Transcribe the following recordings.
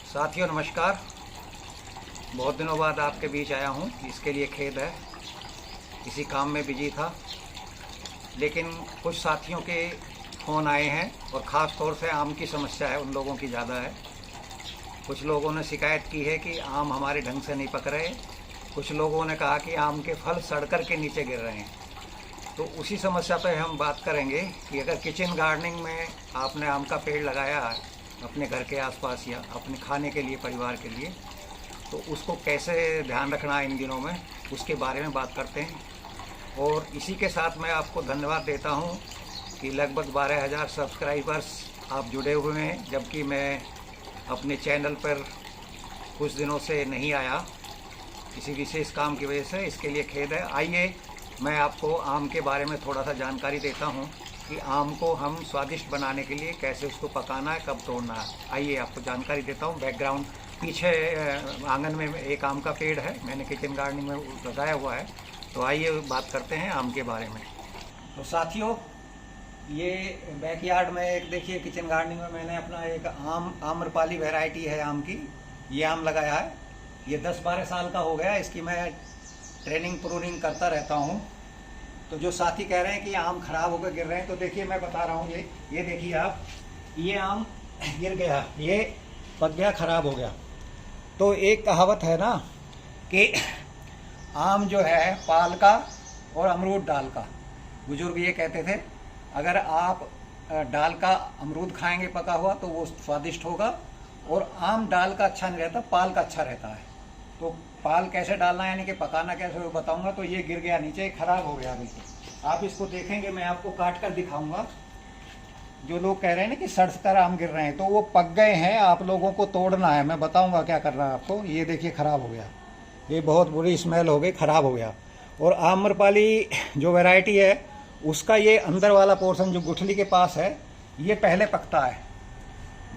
साथियों नमस्कार। बहुत दिनों बाद आपके बीच आया हूँ, इसके लिए खेद है। इसी काम में बिजी था, लेकिन कुछ साथियों के फ़ोन आए हैं और ख़ास तौर से आम की समस्या है, उन लोगों की ज़्यादा है। कुछ लोगों ने शिकायत की है कि आम हमारे ढंग से नहीं पक रहे। कुछ लोगों ने कहा कि आम के फल सड़ कर के नीचे गिर रहे हैं। तो उसी समस्या पर हम बात करेंगे कि अगर किचन गार्डनिंग में आपने आम का पेड़ लगाया है अपने घर के आसपास या अपने खाने के लिए, परिवार के लिए, तो उसको कैसे ध्यान रखना है इन दिनों में, उसके बारे में बात करते हैं। और इसी के साथ मैं आपको धन्यवाद देता हूं कि लगभग 12,000 सब्सक्राइबर्स आप जुड़े हुए हैं, जबकि मैं अपने चैनल पर कुछ दिनों से नहीं आया किसी विशेष काम की वजह से। इसके लिए खेद है। आइए मैं आपको आम के बारे में थोड़ा सा जानकारी देता हूं कि आम को हम स्वादिष्ट बनाने के लिए कैसे उसको पकाना है, कब तोड़ना है। आइए आपको जानकारी देता हूं। बैकग्राउंड पीछे आंगन में एक आम का पेड़ है, मैंने किचन गार्डनिंग में लगाया हुआ है। तो आइए बात करते हैं आम के बारे में। तो साथियों, ये बैकयार्ड में एक देखिए, किचन गार्डनिंग में मैंने अपना एक आम्रपाली वैरायटी है आम की, ये आम लगाया है। ये 10-12 साल का हो गया। इसकी मैं ट्रेनिंग प्रूनिंग करता रहता हूँ। तो जो साथी कह रहे हैं कि आम खराब होकर गिर रहे हैं, तो देखिए मैं बता रहा हूँ, ये देखिए आप, ये आम गिर गया, ये पक गया, खराब हो गया। तो एक कहावत है ना कि आम जो है पाल का और अमरूद डाल का। बुजुर्ग ये कहते थे, अगर आप डाल का अमरूद खाएंगे पका हुआ तो वो स्वादिष्ट होगा, और आम डाल का अच्छा नहीं रहता, पाल का अच्छा रहता है। तो पाल कैसे डालना है, यानी कि पकाना कैसे, वो बताऊंगा। तो ये गिर गया नीचे, खराब हो गया। देखिए आप इसको देखेंगे, मैं आपको काट कर दिखाऊंगा। जो लोग कह रहे हैं ना कि सड़कर आम गिर रहे हैं, तो वो पक गए हैं, आप लोगों को तोड़ना है। मैं बताऊंगा क्या करना है आपको। ये देखिए खराब हो गया, ये बहुत बुरी स्मेल हो गई, खराब हो गया। और आम्रपाली जो वैरायटी है उसका ये अंदर वाला पोर्शन जो गुठली के पास है, ये पहले पकता है।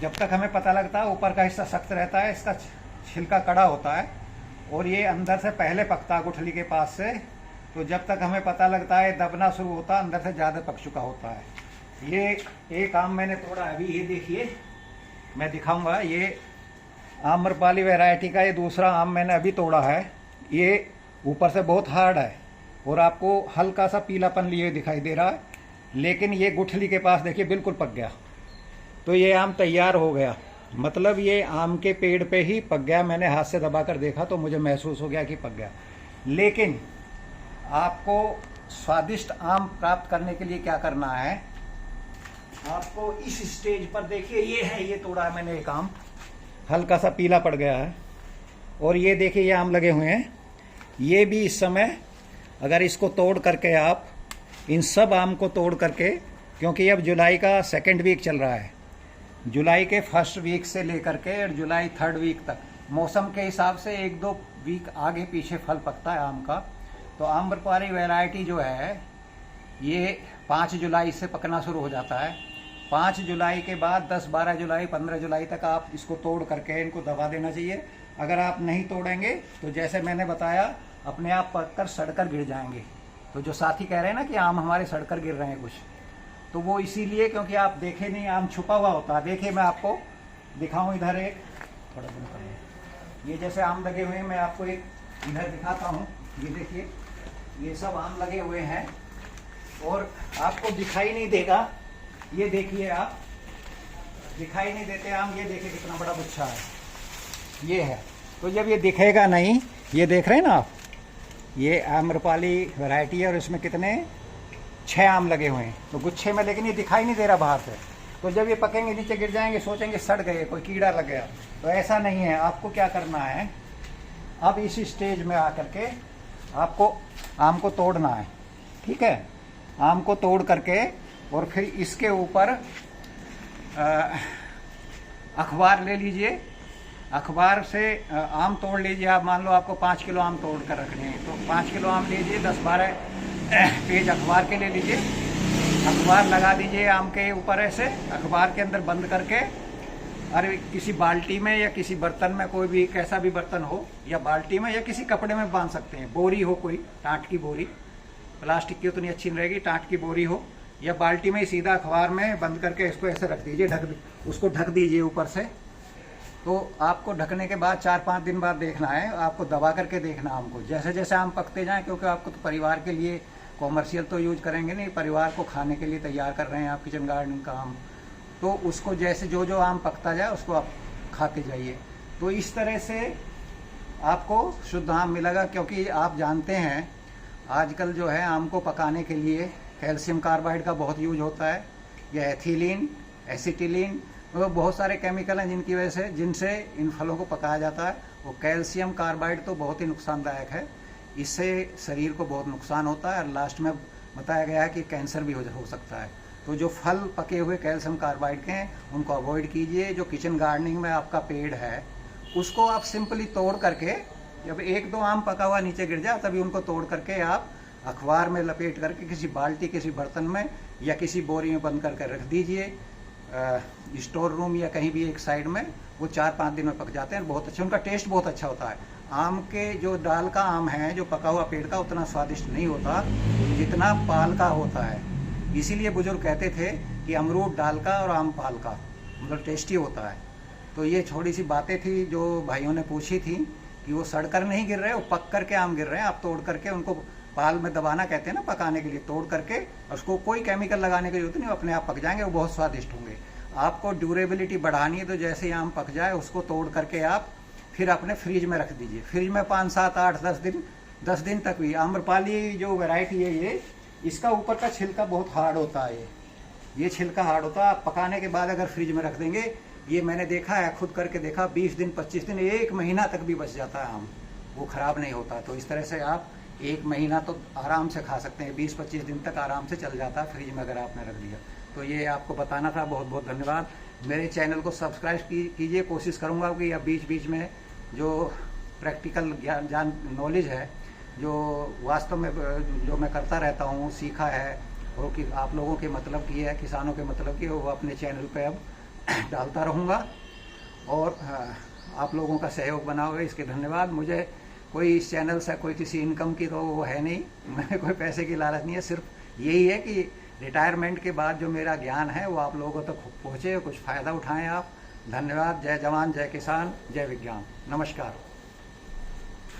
जब तक हमें पता लगता है, ऊपर का हिस्सा सख्त रहता है, इसका छिलका कड़ा होता है, और ये अंदर से पहले पकता है गुठली के पास से। तो जब तक हमें पता लगता है दबना शुरू होता है, अंदर से ज़्यादा पक चुका होता है। ये एक आम मैंने तोड़ा अभी, ये देखिए मैं दिखाऊंगा। ये आम्रपाली वैरायटी का ये दूसरा आम मैंने अभी तोड़ा है। ये ऊपर से बहुत हार्ड है और आपको हल्का सा पीलापन लिए दिखाई दे रहा है, लेकिन ये गुठली के पास देखिए बिल्कुल पक गया। तो ये आम तैयार हो गया, मतलब ये आम के पेड़ पे ही पक गया। मैंने हाथ से दबाकर देखा तो मुझे महसूस हो गया कि पक गया। लेकिन आपको स्वादिष्ट आम प्राप्त करने के लिए क्या करना है, आपको इस स्टेज पर देखिए, ये है, ये तोड़ा है मैंने एक आम, हल्का सा पीला पड़ गया है। और ये देखिए ये आम लगे हुए हैं, ये भी इस समय अगर इसको तोड़ करके आप, इन सब आम को तोड़ करके, क्योंकि अब जुलाई का 2nd वीक चल रहा है, जुलाई के 1st वीक से लेकर के जुलाई 3rd वीक तक, मौसम के हिसाब से 1-2 वीक आगे पीछे फल पकता है आम का। तो आम्रपाली वैरायटी जो है ये 5 जुलाई से पकना शुरू हो जाता है। 5 जुलाई के बाद 10-12 जुलाई 15 जुलाई तक आप इसको तोड़ करके इनको दबा देना चाहिए। अगर आप नहीं तोड़ेंगे तो जैसे मैंने बताया, अपने आप पककर सड़कर गिर जाएंगे। तो जो साथी कह रहे हैं ना कि आम हमारे सड़कर गिर रहे हैं कुछ, तो वो इसीलिए क्योंकि आप देखे नहीं, आम छुपा हुआ होता है। देखिए मैं आपको दिखाऊं, इधर एक थोड़ा दूर कर, ये जैसे आम लगे हुए हैं, मैं आपको एक इधर दिखाता हूँ। ये देखिए ये सब आम लगे हुए हैं और आपको दिखाई नहीं देगा। ये देखिए आप, दिखाई नहीं देते आम, ये देखिए कितना बड़ा गुच्छा है, ये है। तो जब ये दिखेगा नहीं, ये देख रहे हैं ना आप, ये आम्रपाली वैरायटी है और इसमें कितने 6 आम लगे हुए हैं तो गुच्छे में, लेकिन ये दिखाई नहीं दे रहा बाहर से। तो जब ये पकेंगे नीचे गिर जाएंगे, सोचेंगे सड़ गए, कोई कीड़ा लग गया। तो ऐसा नहीं है। आपको क्या करना है, अब इस स्टेज में आकर के आपको आम को तोड़ना है, ठीक है। आम को तोड़ करके और फिर इसके ऊपर अखबार ले लीजिए, अखबार से आम तोड़ लीजिए। आप मान लो आपको 5 किलो आम तोड़ कर रखने हैं, तो 5 किलो आम लीजिए, 10-12 पेज अखबार के ले लीजिए, अखबार लगा दीजिए आम के ऊपर, ऐसे अखबार के अंदर बंद करके, अरे किसी बाल्टी में या किसी बर्तन में, कोई भी कैसा भी बर्तन हो, या बाल्टी में या किसी कपड़े में बांध सकते हैं। बोरी हो, कोई टाट की बोरी, प्लास्टिक की उतनी अच्छी नहीं रहेगी, टाट की बोरी हो, या बाल्टी में ही सीधा अखबार में बंद करके इसको ऐसे रख दीजिए, उसको ढक दीजिए ऊपर से। तो आपको ढकने के बाद 4-5 दिन बाद देखना है, आपको दबा करके देखना आम को। जैसे जैसे आम पकते जाएं, क्योंकि आपको तो परिवार के लिए कॉमर्शियल तो यूज करेंगे नहीं, परिवार को खाने के लिए तैयार कर रहे हैं आप किचन गार्डन का आम, तो उसको जैसे जो जो आम पकता जाए उसको आप खाते जाइए। तो इस तरह से आपको शुद्ध आम मिलेगा। क्योंकि आप जानते हैं आजकल जो है आम को पकाने के लिए कैल्शियम कार्बाइड का बहुत यूज होता है, या एथिलीन, एसिटिलीन, वो बहुत सारे केमिकल हैं जिनकी वजह से जिनसे इन फलों को पकाया जाता है। वो कैल्शियम कार्बाइड तो बहुत ही नुकसानदायक है, इससे शरीर को बहुत नुकसान होता है और लास्ट में बताया गया है कि कैंसर भी हो सकता है। तो जो फल पके हुए कैल्शियम कार्बाइड के हैं उनको अवॉइड कीजिए। जो किचन गार्डनिंग में आपका पेड़ है उसको आप सिंपली तोड़ करके, जब 1-2 आम पका हुआ नीचे गिर जाए तभी उनको तोड़ करके आप अखबार में लपेट करके किसी बाल्टी, किसी बर्तन में या किसी बोरी में बंद करके रख दीजिए स्टोर रूम या कहीं भी एक साइड में। वो 4-5 दिन में पक जाते हैं, बहुत अच्छे, उनका टेस्ट बहुत अच्छा होता है। आम के जो डाल का आम है, जो पका हुआ पेड़ का, उतना स्वादिष्ट नहीं होता जितना पाल का होता है। इसीलिए बुजुर्ग कहते थे कि अमरूद डाल का और आम पाल का मतलब टेस्टी होता है। तो ये थोड़ी सी बातें थी जो भाइयों ने पूछी थी कि वो सड़कर नहीं गिर रहे, वो पक करके आम गिर रहे हैं। आप तोड़ करके उनको पाल में दबाना कहते हैं ना, पकाने के लिए, तोड़ करके उसको कोई केमिकल लगाने की जरूरत नहीं, अपने आप पक जाएंगे, वो बहुत स्वादिष्ट होंगे। आपको ड्यूरेबिलिटी बढ़ानी है तो जैसे ही आम पक जाए उसको तोड़ करके आप फिर अपने फ्रिज में रख दीजिए। फ्रिज में 5, 7, 8, 10 दिन तक भी। आम्रपाली जो वैरायटी है ये, इसका ऊपर का छिलका बहुत हार्ड होता है, ये छिलका हार्ड होता है। आप पकाने के बाद अगर फ्रिज में रख देंगे, ये मैंने देखा है, खुद करके देखा, 20 दिन, 25 दिन, 1 महीना तक भी बच जाता है आम, वो खराब नहीं होता। तो इस तरह से आप 1 महीना तो आराम से खा सकते हैं, 20-25 दिन तक आराम से चल जाता है फ्रिज में अगर आपने रख दिया। तो ये आपको बताना था। बहुत बहुत धन्यवाद। मेरे चैनल को सब्सक्राइब कीजिए। कोशिश करूँगा कि अब बीच बीच में जो प्रैक्टिकल ज्ञान नॉलेज है, जो वास्तव में जो मैं करता रहता हूँ, सीखा है, और कि आप लोगों के मतलब की है, किसानों के मतलब की, वो अपने चैनल पे अब डालता रहूँगा। और आप लोगों का सहयोग बना हुआ है, इसके धन्यवाद। मुझे कोई इस चैनल से कोई किसी इनकम की तो वो है नहीं, मैंने कोई पैसे की लालच नहीं है। सिर्फ यही है कि रिटायरमेंट के बाद जो मेरा ज्ञान है वो आप लोगों तक पहुँचे, कुछ फ़ायदा उठाएं आप। धन्यवाद। जय जवान, जय किसान, जय विज्ञान। नमस्कार।